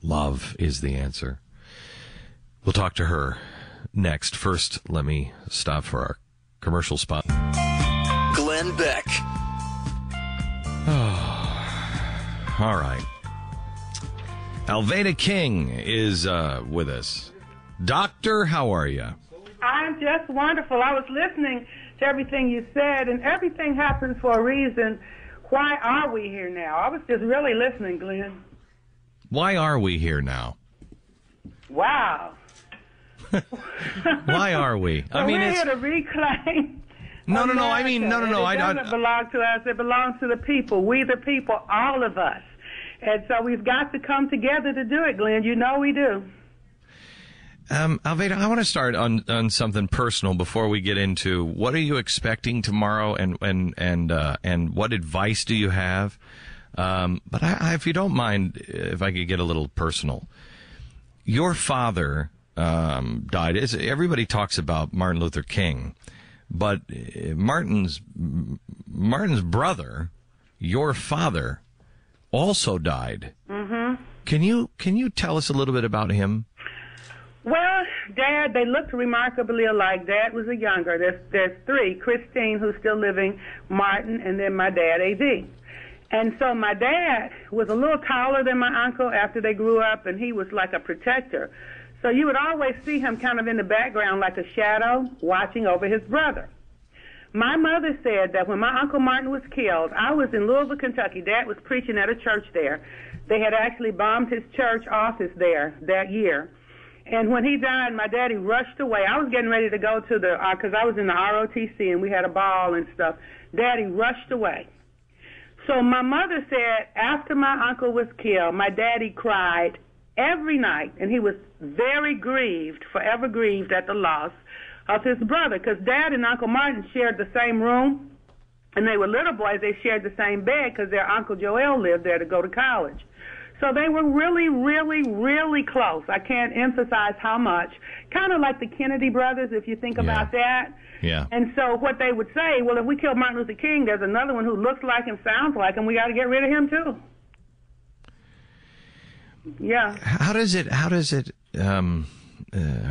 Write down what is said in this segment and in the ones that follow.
Love is the answer. We'll talk to her next. First, let me stop for our commercial spot. Glenn Beck. Oh, all right. Alveda King is with us. Doctor, how are you? I'm just wonderful. I was listening to everything you said, and everything happens for a reason. Why are we here now? I was just really listening, Glenn. Why are we here now? Wow. Why are we? Well, we're here to reclaim. No. America. I mean, no. It doesn't belong to us. It belongs to the people. We the people, all of us. And so we've got to come together to do it, Glenn. You know we do. Alveda, I want to start on something personal before we get into what are you expecting tomorrow and what advice do you have? But if you don't mind, if I could get a little personal, your father died. Everybody talks about Martin Luther King, but Martin's brother, your father, also died. Mm-hmm. Can you tell us a little bit about him? Well, Dad, they looked remarkably alike. Dad was a younger. There's three: Christine, who's still living, Martin, and then my dad, A.D. And so my dad was a little taller than my uncle after they grew up, and he was like a protector. So you would always see him kind of in the background like a shadow watching over his brother. My mother said that when my Uncle Martin was killed, I was in Louisville, Kentucky. Dad was preaching at a church there. They had actually bombed his church office there that year. And when he died, my daddy rushed away. I was getting ready to go to because I was in the ROTC and we had a ball and stuff. Daddy rushed away. So my mother said after my uncle was killed, my daddy cried every night, and he was very grieved, forever grieved at the loss of his brother, because Dad and Uncle Martin shared the same room, and they were little boys. They shared the same bed because their Uncle Joel lived there to go to college. So they were really, really, really close. I can't emphasize how much. Kind of like the Kennedy brothers, if you think about that. Yeah. And so what they would say, well, if we kill Martin Luther King, there's another one who looks like him, sounds like him. We got to get rid of him too. Yeah. How does it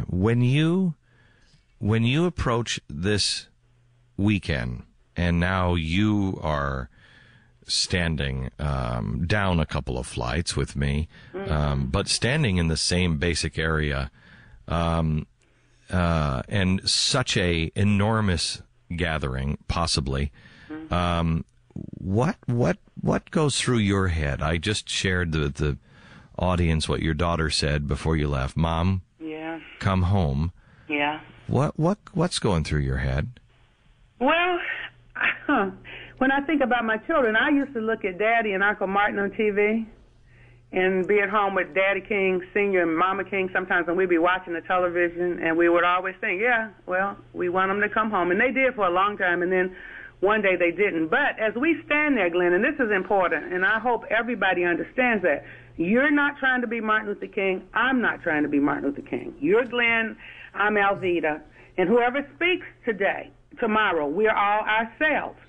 when you approach this weekend and now you are standing down a couple of flights with me, but standing in the same basic area, and such a enormous gathering, possibly, what goes through your head? I just shared the audience what your daughter said before you left. Mom, come home. Yeah. What's going through your head? Well, when I think about my children, I used to look at Daddy and Uncle Martin on TV and be at home with Daddy King Sr. and Mama King sometimes, and we'd be watching the television, and we would always think, we want them to come home. And they did for a long time, and then one day they didn't. But as we stand there, Glenn, and this is important, and I hope everybody understands that, you're not trying to be Martin Luther King. I'm not trying to be Martin Luther King. You're Glenn. I'm Alveda. And whoever speaks tomorrow, we're all ourselves.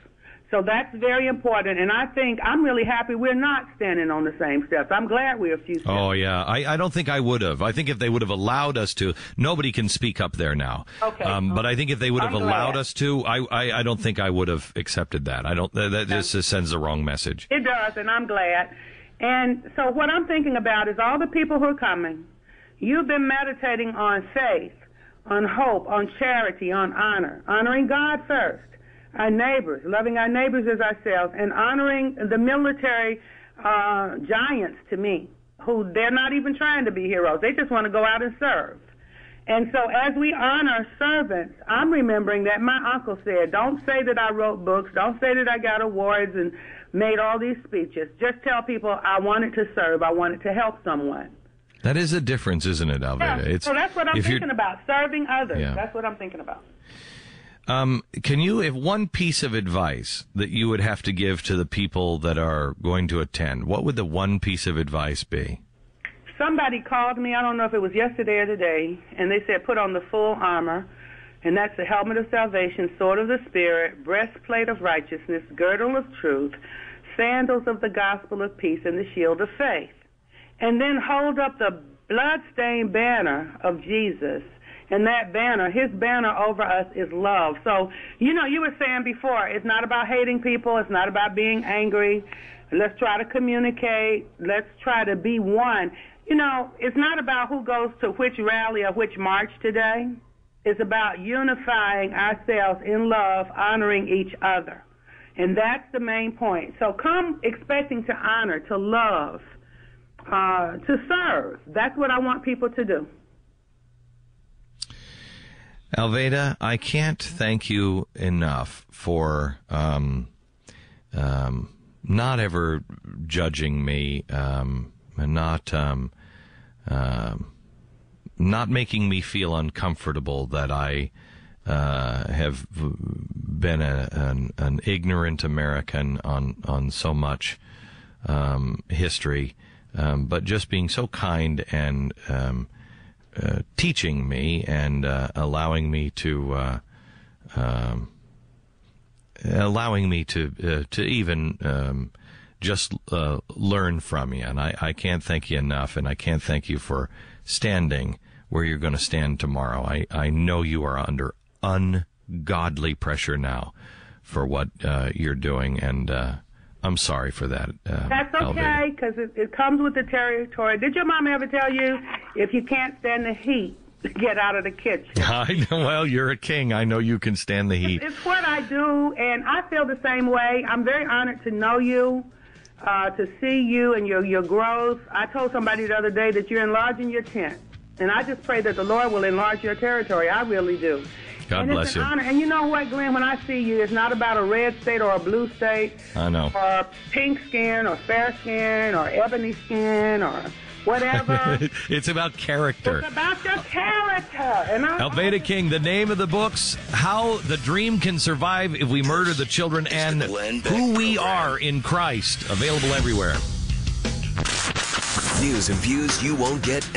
So that's very important, and I think I'm really happy we're not standing on the same steps. I'm glad we're a few steps. Oh, yeah. I don't think I would have. I think if they would have allowed us to, nobody can speak up there now. Okay. But I think if they would have allowed us to, I don't think I would have accepted that. That just sends the wrong message. It does, and I'm glad. And so what I'm thinking about is all the people who are coming. You've been meditating on faith, on hope, on charity, on honor, honoring God first. Our neighbors, loving our neighbors as ourselves, and honoring the military giants to me, who they're not even trying to be heroes. They just want to go out and serve. And so as we honor servants, I'm remembering that my uncle said, don't say that I wrote books, don't say that I got awards and made all these speeches. Just tell people I wanted to serve, I wanted to help someone. That is a difference, isn't it, Alveda? Yeah. So that's what I'm thinking about, serving others. Yeah. That's what I'm thinking about. Can you, if one piece of advice that you would have to give to the people that are going to attend, what would the one piece of advice be? Somebody called me, I don't know if it was yesterday or today, and they said put on the full armor, and that's the helmet of salvation, sword of the Spirit, breastplate of righteousness, girdle of truth, sandals of the gospel of peace, and the shield of faith. and then hold up the bloodstained banner of Jesus. And that banner, his banner over us is love. So, you know, you were saying before, it's not about hating people. It's not about being angry. Let's try to communicate. Let's try to be one. You know, it's not about who goes to which rally or which march today. It's about unifying ourselves in love, honoring each other. And that's the main point. So come expecting to honor, to love, to serve. That's what I want people to do. Alveda, I can't thank you enough for not ever judging me, and not making me feel uncomfortable that I have been an ignorant American on so much history, but just being so kind and teaching me and allowing me to even just learn from you. And I can't thank you enough, and I can't thank you for standing where you're going to stand tomorrow. I know you are under ungodly pressure now for what you're doing, and I'm sorry for that. That's okay, because it comes with the territory. Did your mom ever tell you, if you can't stand the heat, get out of the kitchen? I know. Well, you're a king. I know you can stand the heat. It's what I do, and I feel the same way. I'm very honored to know you, to see you and your growth. I told somebody the other day that you're enlarging your tent, and I just pray that the Lord will enlarge your territory. I really do. God bless you. Honor. And you know what, Glenn, when I see you, it's not about a red state or a blue state. I know. Or pink skin or fair skin or ebony skin or whatever. It's about character. It's about your character. And Alveda King, the name of the books, How the Dream Can Survive If We Murder the Children, and Who We Are in Christ. Available everywhere. News and views you won't get